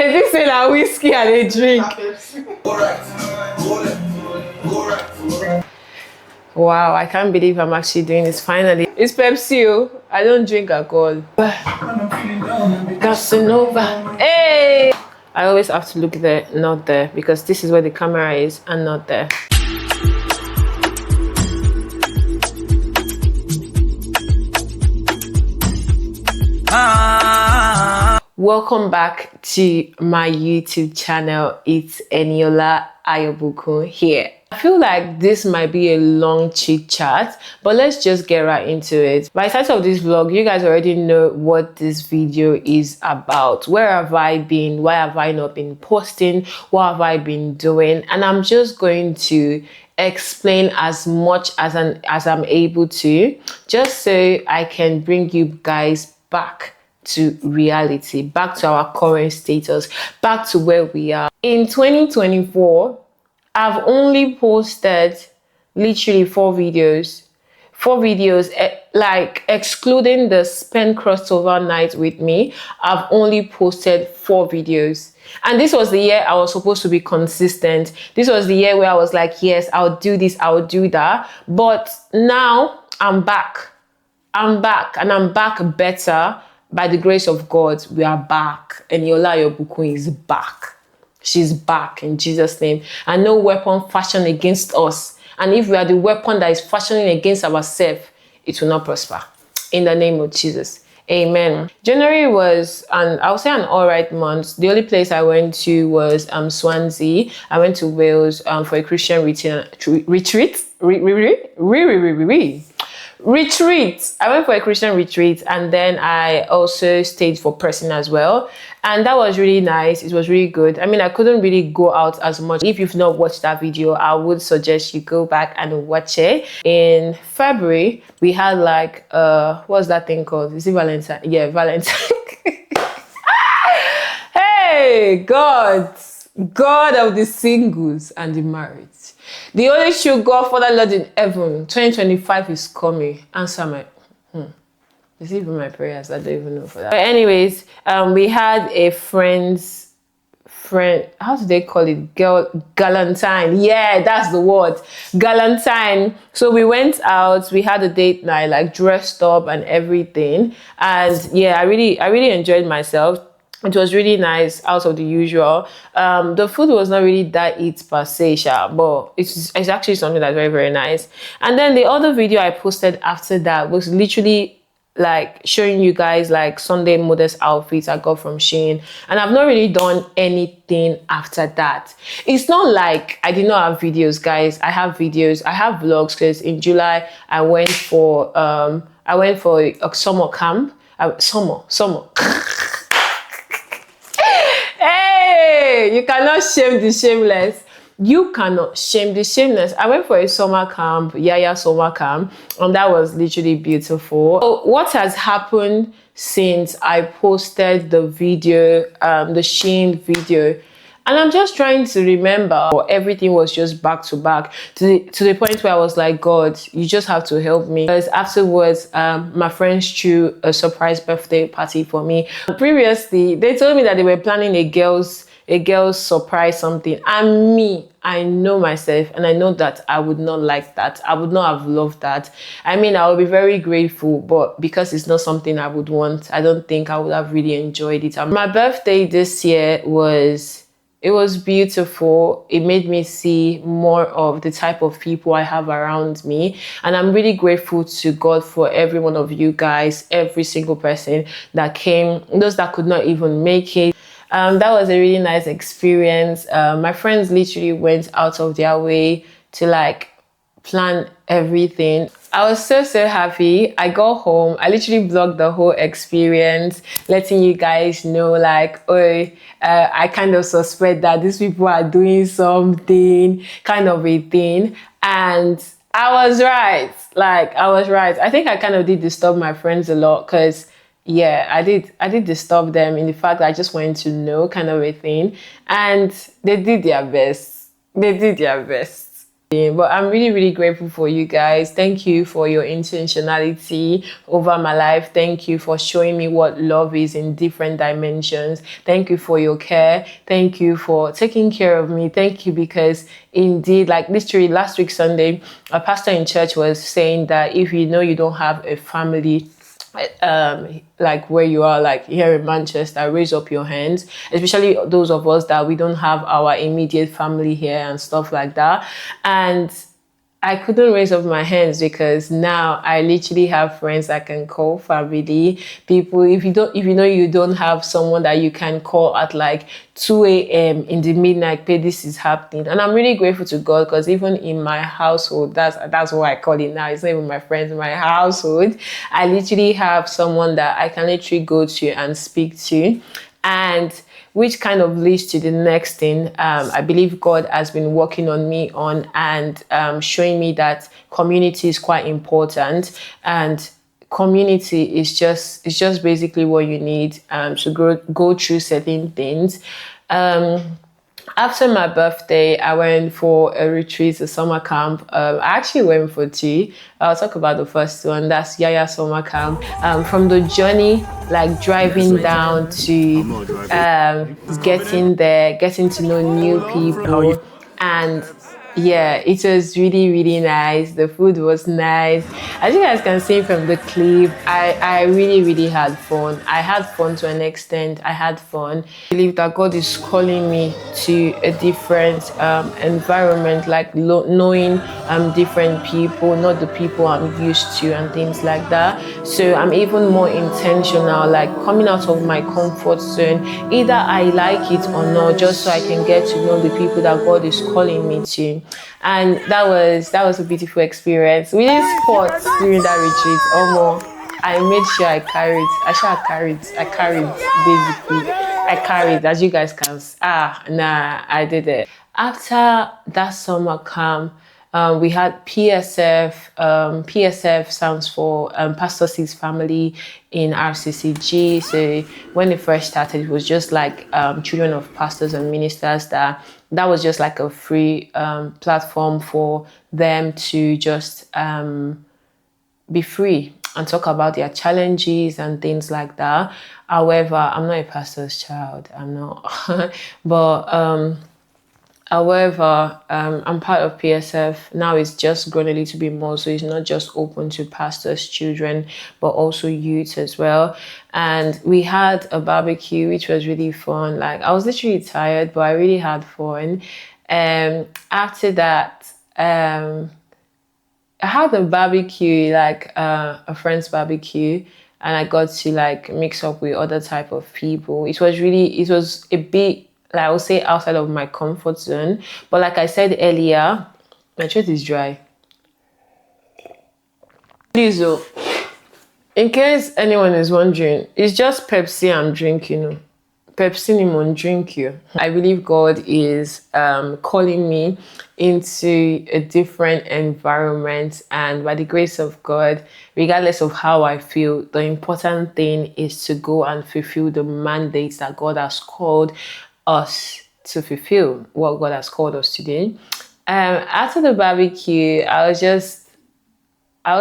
this is a whiskey and a drink. Wow, I can't believe I'm actually doing this finally. It's Pepsi. I don't drink alcohol. Casanova. Hey! I always have to look there, not there, because this is where the camera is and not there. Welcome back to my YouTube channel. It's Eniola Ayobukun here. I feel like this might be a long chit chat, but let's just get right into it. By the title of this vlog, you guys already know what this video is about. Where have I been? Why have I not been posting? What have I been doing? And I'm just going to explain as much as I'm able to, just so I can bring you guys back to reality, back to our current status, back to where we are. In 2024, I've only posted literally 4 videos, like excluding the spend crossover night with me. I've only posted 4 videos. And this was the year I was supposed to be consistent. This was the year where I was like, yes, I'll do this, I'll do that. But now I'm back. And I'm back better. By the grace of God, we are back. And Eniola Ayobukun is back. She's back in Jesus' name. And no weapon fashioned against us. And if we are the weapon that is fashioning against ourselves, it will not prosper. In the name of Jesus. Amen. January was, I would say, an alright month. The only place I went to was Swansea. I went to Wales for a Christian retreat. I went for a Christian retreat, and then I also stayed for person as well, and that was really nice. It was really good. I mean, I couldn't really go out as much. If you've not watched that video, I would suggest you go back and watch it. In February, we had like what's that thing called? Is it Valentine? Yeah, Valentine. Hey, God of the singles and the married. The only true God, Father, Lord in heaven, 2025 is coming. Answer my, Is it even my prayers? I don't even know for that. But anyways, we had a friend, how do they call it? Galantine. Yeah, that's the word. Galantine. So we went out, we had a date night, like dressed up and everything. And yeah, I really enjoyed myself. It was really nice, out of the usual. The food was not really that eat per se, but it's actually something that's very, very nice. And then the other video I posted after that was literally like showing you guys like Sunday modest outfits I got from Shein. And I've not really done anything after that. It's not like I did not have videos, guys. I have videos, I have vlogs, because in July I went for a summer camp. Summer. Hey, you cannot shame the shameless. You cannot shame the shameless. I went for a summer camp, Yaya summer camp, and that was literally beautiful. So what has happened since I posted the video, the Shein video? And I'm just trying to remember. Everything was just back to back to the point where I was like, God, you just have to help me. Because afterwards, my friends threw a surprise birthday party for me. Previously, they told me that they were planning a girl's surprise something. And me, I know myself, and I know that I would not like that. I would not have loved that. I mean, I would be very grateful, but because it's not something I would want, I don't think I would have really enjoyed it. My birthday this year was beautiful. It made me see more of the type of people I have around me. And I'm really grateful to God for every one of you guys, every single person that came, those that could not even make it. That was a really nice experience. My friends literally went out of their way to like plan everything. I was so happy. I got home, I literally vlogged the whole experience, letting you guys know like, oh, I kind of suspect that these people are doing something, kind of a thing. And I was right. I think I kind of did disturb my friends a lot, because yeah, I did disturb them in the fact that I just wanted to know, kind of a thing. And they did their best. But I'm really, really grateful for you guys. Thank you for your intentionality over my life. Thank you for showing me what love is in different dimensions. Thank you for your care. Thank you for taking care of me. Thank you, because indeed, like literally last week Sunday, a pastor in church was saying that if you know you don't have a family, like where you are, like here in Manchester, raise up your hands, especially those of us that we don't have our immediate family here and stuff like that. And I couldn't raise up my hands because now I literally have friends I can call, family, people. If you know you don't have someone that you can call at like 2 a.m. in the midnight, hey, this is happening. And I'm really grateful to God, because even in my household, that's what I call it now. It's not even my friends, my household. I literally have someone that I can literally go to and speak to. And which kind of leads to the next thing. I believe God has been working on me on and showing me that community is quite important, and community is just basically what you need to go through certain things. After my birthday, I went for a retreat, a summer camp. I actually went for two. I'll talk about the first one. That's Yaya summer camp. From the journey, like driving down to getting there, getting to know new people, and yeah, it was really, really nice. The food was nice. As you guys can see from the clip, I really, really had fun. I had fun to an extent. I had fun. I believe that God is calling me to a different environment, like knowing different people, not the people I'm used to and things like that. So I'm even more intentional, like coming out of my comfort zone. Either I like it or not, just so I can get to know the people that God is calling me to. And that was a beautiful experience. We didn't sport during that retreat. I made sure I carried basically. I carried, as you guys can I did it. After that summer camp, we had PSF. PSF stands for Pastor C's Family in RCCG. So when it first started, it was just like children of pastors and ministers. That was just like a free platform for them to just be free and talk about their challenges and things like that. However, I'm not a pastor's child. I'm not. But however, I'm part of PSF. Now it's just grown a little bit more. So it's not just open to pastors' children, but also youth as well. And we had a barbecue, which was really fun. Like, I was literally tired, but I really had fun. After that, I had a barbecue, like a friend's barbecue, and I got to like mix up with other type of people. It was a bit, like I would say, outside of my comfort zone. But like I said earlier, my throat is dry. Please, in case anyone is wondering, it's just Pepsi I'm drinking. Pepsi lemon drink you. I believe God is calling me into a different environment, and by the grace of God, regardless of how I feel, the important thing is to go and fulfill the mandates that God has called us to fulfill, what God has called us to do. After the barbecue, I would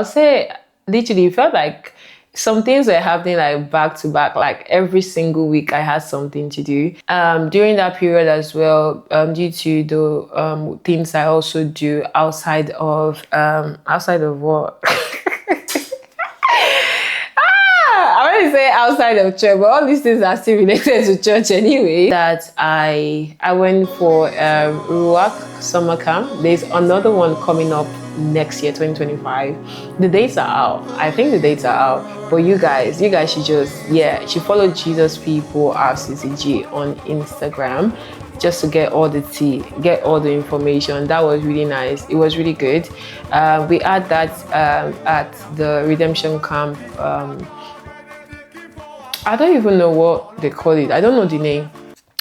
say literally, it felt like some things were happening like back to back, like every single week I had something to do. During that period as well, due to the things I also do outside of what? I want to say outside of church, but all these things are still related to church anyway. That I went for Ruach summer camp. There's another one coming up next year, 2025. The dates are out. I think the dates are out. But you guys should follow Jesus People RCCG on Instagram, just to get all the tea, get all the information. That was really nice. It was really good. We had that at the Redemption Camp. I don't even know what they call it. I don't know the name,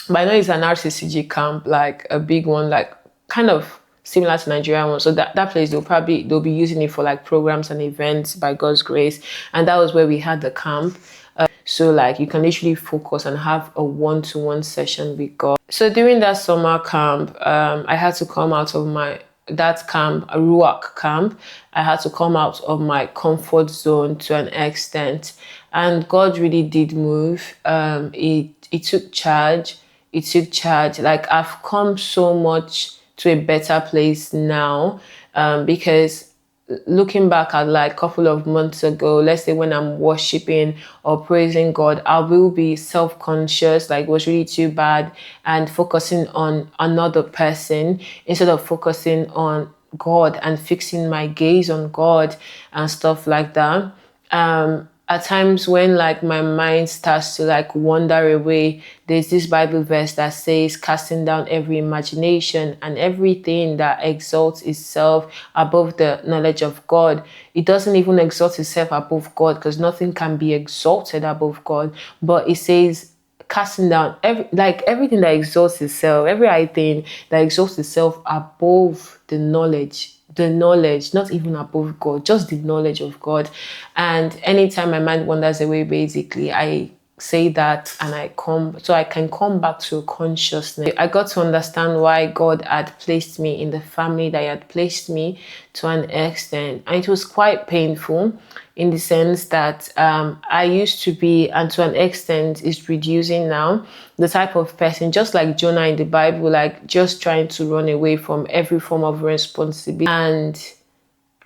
but I know it's an RCCG camp, like a big one, like kind of similar to Nigerian one. So that place, they'll be using it for like programs and events by God's grace. And that was where we had the camp. So like you can literally focus and have a one-to-one session with God. So during that summer camp, I had to come out of my that camp, a Ruach camp, I had to come out of my comfort zone to an extent. And God really did move. He took charge. He took charge. Like, I've come so much to a better place now, because looking back at like a couple of months ago, let's say when I'm worshiping or praising God, I will be self-conscious, like it was really too bad, and focusing on another person instead of focusing on God and fixing my gaze on God and stuff like that. At times when like my mind starts to like wander away, there's this Bible verse that says, casting down every imagination and everything that exalts itself above the knowledge of God. It doesn't even exalt itself above God, because nothing can be exalted above God. But it says, casting down everything that exalts itself, every thing that exalts itself above the knowledge, not even above God, just the knowledge of God. And anytime my mind wanders away, basically, I say that and I can come back to consciousness. I got to understand why God had placed me in the family that He had placed me to an extent. And it was quite painful in the sense that I used to be, and to an extent is reducing now, the type of person, just like Jonah in the Bible, like just trying to run away from every form of responsibility. And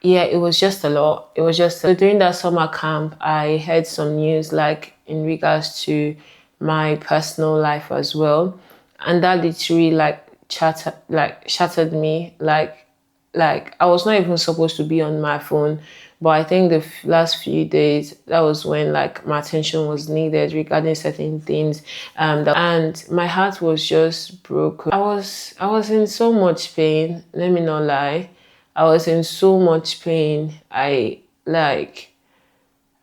yeah, it was just a lot. It was just so during that summer camp, I heard some news like in regards to my personal life as well, and that literally like shattered me. Like I was not even supposed to be on my phone, but I think the last few days, that was when like my attention was needed regarding certain things, and my heart was just broken. I was in so much pain. Let me not lie. I was in so much pain. I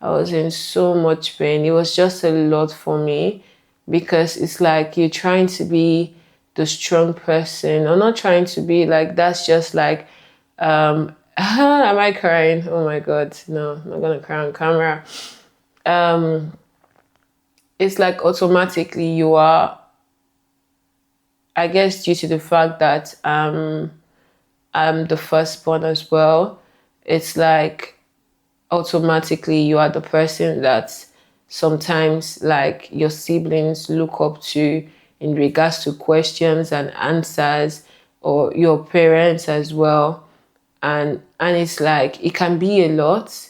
was in so much pain. It was just a lot for me, because it's like you're trying to be the strong person, or not trying to be like, that's just like, am I crying? Oh my God, no, I'm not gonna cry on camera. It's like automatically you are, I guess due to the fact that I'm the firstborn as well, it's like automatically you are the person that sometimes like your siblings look up to in regards to questions and answers, or your parents as well. And it's like it can be a lot.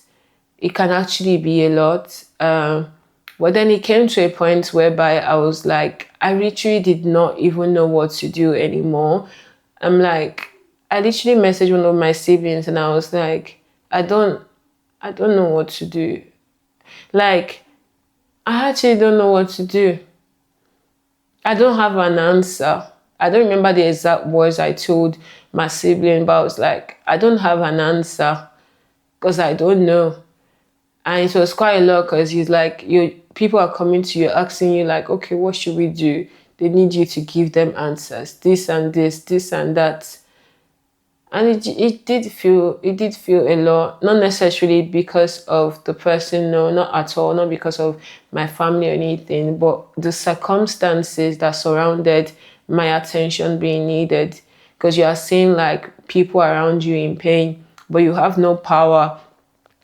It can actually be a lot. But then it came to a point whereby I was like, I literally did not even know what to do anymore. I'm like, I literally messaged one of my siblings and I was like, I don't know what to do. Like, I actually don't know what to do. I don't have an answer. I don't remember the exact words I told my sibling, but I was like, I don't have an answer because I don't know. And it was quite a lot, because he's like, people are coming to you asking you like, okay, what should we do? They need you to give them answers, this and this and that. And it did feel a lot, not necessarily because of the person, no, not at all, not because of my family or anything, but the circumstances that surrounded my attention being needed. Because you are seeing like people around you in pain, but you have no power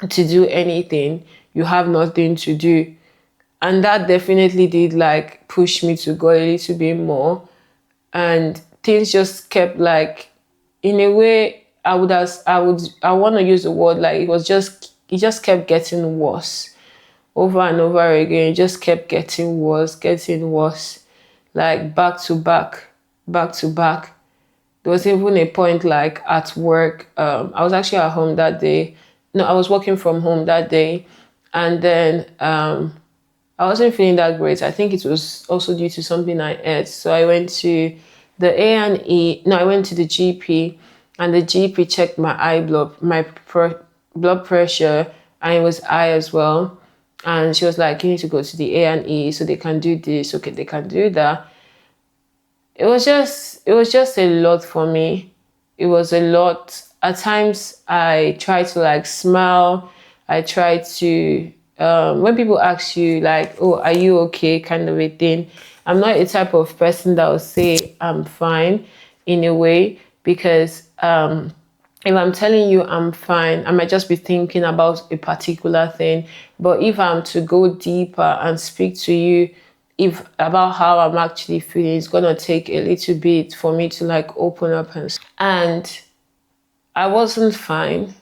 to do anything. You have nothing to do. And that definitely did like push me to go a little bit more. And things just kept like, in a way, I want to use the word like it just kept getting worse over and over again. It just kept getting worse, like back to back, back to back. There was even a point like at work, I was actually at home that day. No, I was working from home that day. And then I wasn't feeling that great. I think it was also due to something I ate. So I went to the A&E. No, I went to the GP, and the GP checked my blood pressure, and it was high as well. And she was like, you need to go to the A&E so they can do this. Okay, they can do that. It was just a lot for me. It was a lot. At times I tried to like smile. I tried to when people ask you like, oh, are you okay, kind of a thing, I'm not a type of person that will say I'm fine in a way. because if I'm telling you I'm fine, I might just be thinking about a particular thing. But if I'm to go deeper and speak to you if about how I'm actually feeling, it's gonna take a little bit for me to like open up and I wasn't fine.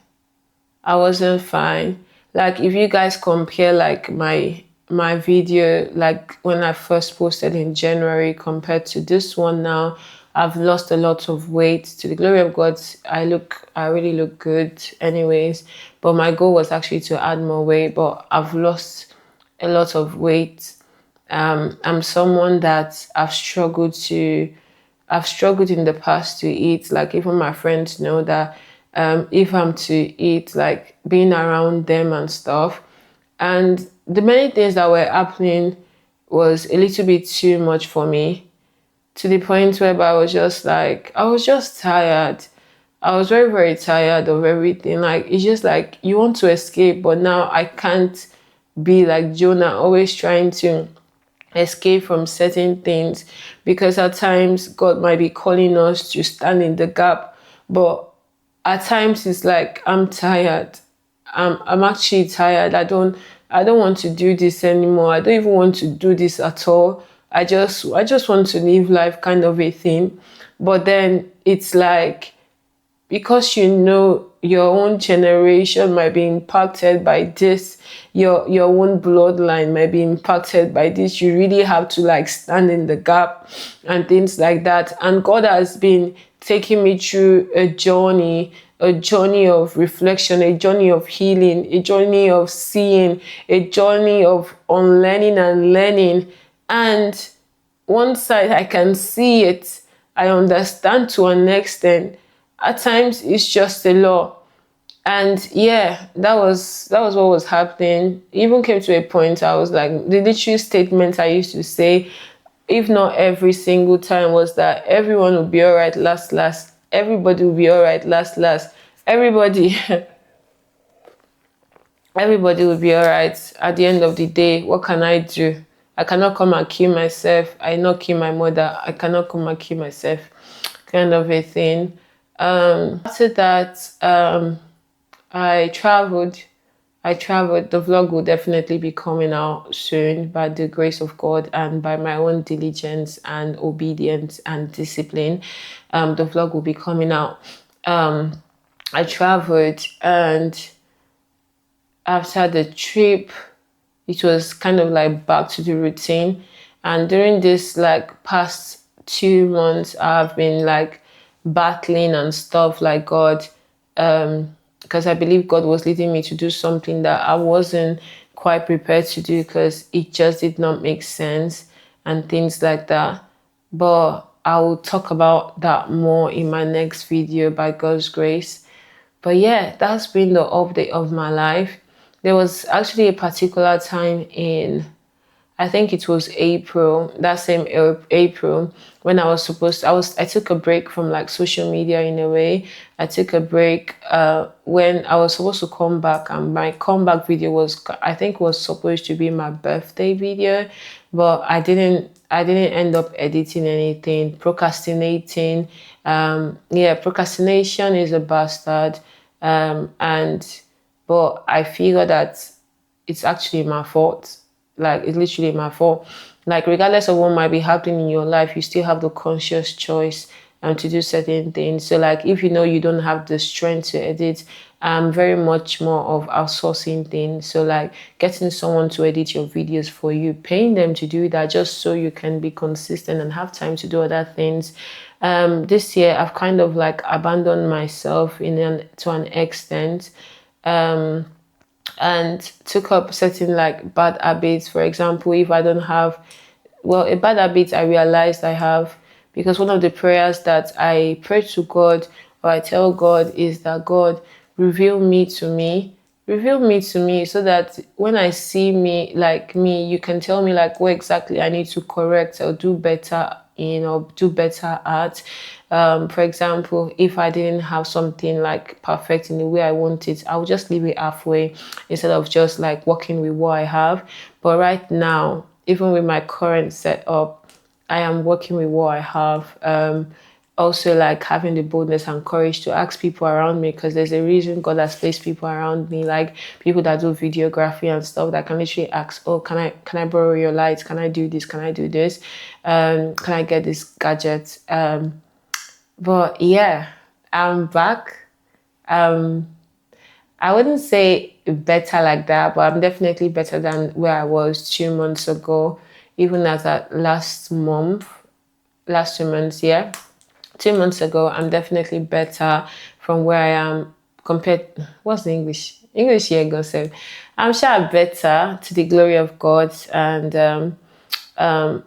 I wasn't fine. Like if you guys compare like my video like when I first posted in January compared to this one now, I've lost a lot of weight. To the glory of God, I really look good anyways. But my goal was actually to add more weight, but I've lost a lot of weight. I'm someone that I've struggled in the past to eat. Like even my friends know that if I'm to eat, like being around them and stuff. And the many things that were happening was a little bit too much for me, to the point where I was just tired. I was very, very tired of everything. Like it's just like you want to escape, but now I can't be like Jonah, always trying to escape from certain things, because at times God might be calling us to stand in the gap, but at times it's like I'm tired. I'm actually tired. I don't want to do this anymore. I don't even want to do this at all. I just want to live life, kind of a thing. But then it's like, because you know your own generation might be impacted by this, your own bloodline might be impacted by this, you really have to like stand in the gap and things like that. And God has been taking me through a journey of reflection, a journey of healing, a journey of seeing, a journey of unlearning and learning. And one side I can see it, I understand to an extent. At times it's just a law. And yeah, that was what was happening. It even came to a point I was like, the literal statement I used to say, if not every single time, was that everyone will be all right last. Everybody will be all right last. Everybody everybody will be all right at the end of the day. What can I do? I cannot come and kill myself. I not kill my mother. I cannot come and kill myself, kind of a thing. After that, I traveled. The vlog will definitely be coming out soon by the grace of God and by my own diligence and obedience and discipline. The vlog will be coming out. I traveled, and after the trip, it was kind of like back to the routine. And during this like past 2 months, I've been like battling and stuff like God, because I believe God was leading me to do something that I wasn't quite prepared to do, because it just did not make sense and things like that. But I will talk about that more in my next video by God's grace. But yeah, that's been the update of my life. There was actually a particular time in, I think it was April, that same April, when I took a break from like social media in a way. I took a break when I was supposed to come back, and my comeback video I think was supposed to be my birthday video, but I didn't end up editing anything, procrastinating. Yeah, procrastination is a bastard. And but I figure that it's actually my fault. Like it's literally my fault. Like regardless of what might be happening in your life, you still have the conscious choice to do certain things. So like if you know you don't have the strength to edit, I'm very much more of outsourcing things. So like getting someone to edit your videos for you, paying them to do that just so you can be consistent and have time to do other things. This year I've kind of like abandoned myself to an extent. And took up certain like bad habits. For example, if I don't have, well, a bad habit I realized I have, because one of the prayers that I pray to God, or I tell God, is that God, reveal me to me. Reveal me to me, so that when I see me, like me, you can tell me like what exactly I need to correct or do better in, or do better at. For example, if I didn't have something like perfect in the way I want it, I would just leave it halfway instead of just like working with what I have. But right now, even with my current setup, I am working with what I have. also like having the boldness and courage to ask people around me, because there's a reason God has placed people around me, like people that do videography and stuff, that can literally ask, oh, can I borrow your lights, can I do this, can I do this, can I get this gadget. But yeah, I'm back. I wouldn't say better like that, but I'm definitely better than where I was 2 months ago, even as at last 2 months, yeah. 2 months ago, I'm definitely better from where I am compared. What's the English? English, yeah, go say. I'm sure better, to the glory of God. And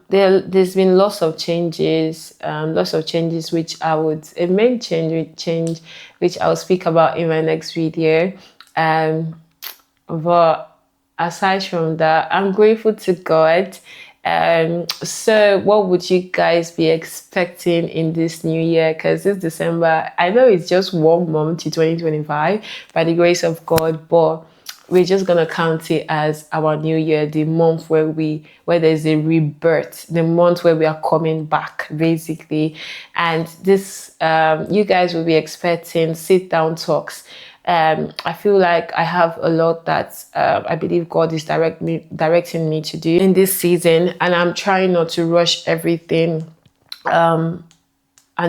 there's been lots of changes, which a main change which I'll speak about in my next video. But aside from that, I'm grateful to God. So what would you guys be expecting in this new year? Because this December, I know it's just 1 month to 2025 by the grace of God, but we're just gonna count it as our new year, the month where there's a rebirth, the month where we are coming back, basically. And this, you guys will be expecting sit down talks. I feel like I have a lot that I believe God is directing me to do in this season, and I'm trying not to rush everything and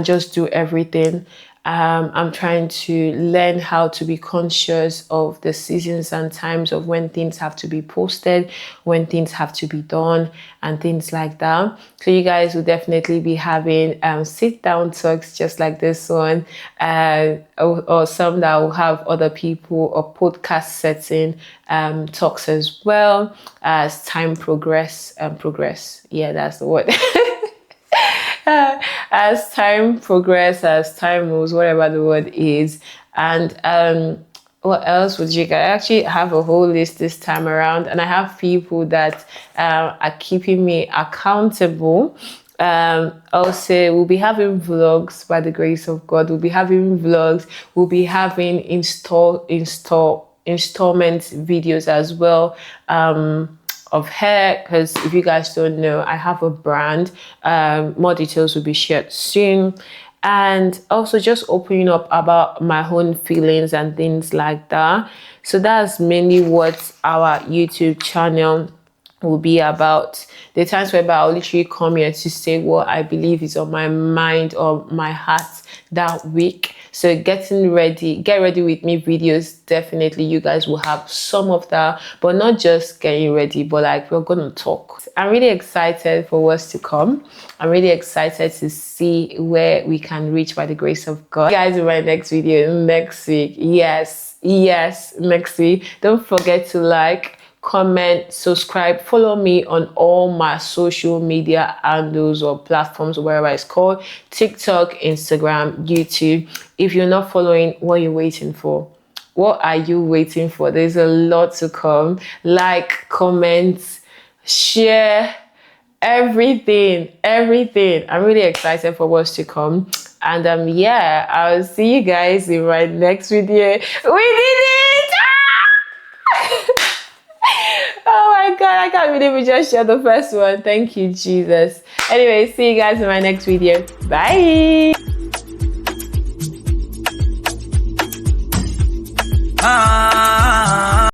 just do everything. I'm trying to learn how to be conscious of the seasons and times of when things have to be posted, when things have to be done, and things like that. So you guys will definitely be having sit down talks just like this one, or some that will have other people, or podcast setting talks as well as time progress. Yeah, that's the word. As time progresses, as time moves, whatever the word is. And what else would you guys? I actually have a whole list this time around, and I have people that are keeping me accountable. Also, we'll be having vlogs by the grace of God. We'll be having vlogs. We'll be having installment videos as well. Of hair, because if you guys don't know, I have a brand. More details will be shared soon. And also just opening up about my own feelings and things like that. So that's mainly what our YouTube channel will be about. The times whereby I'll literally come here to say what I believe is on my mind or my heart that week. So get ready with me videos. Definitely you guys will have some of that, but not just getting ready, but like we're gonna talk. I'm really excited for what's to come. I'm really excited to see where we can reach by the grace of God. Guys, in my next video next week. Yes, next week. Don't forget to like, comment, subscribe, follow me on all my social media handles or platforms, wherever it's called: TikTok, Instagram, YouTube. If you're not following, what are you waiting for? What are you waiting for? There's a lot to come. Like, comment, share, everything. I'm really excited for what's to come. And yeah, I'll see you guys in my next video. We did it! Oh my God, I can't believe we just shared the first one. Thank you, Jesus. Anyway, see you guys in my next video. Bye.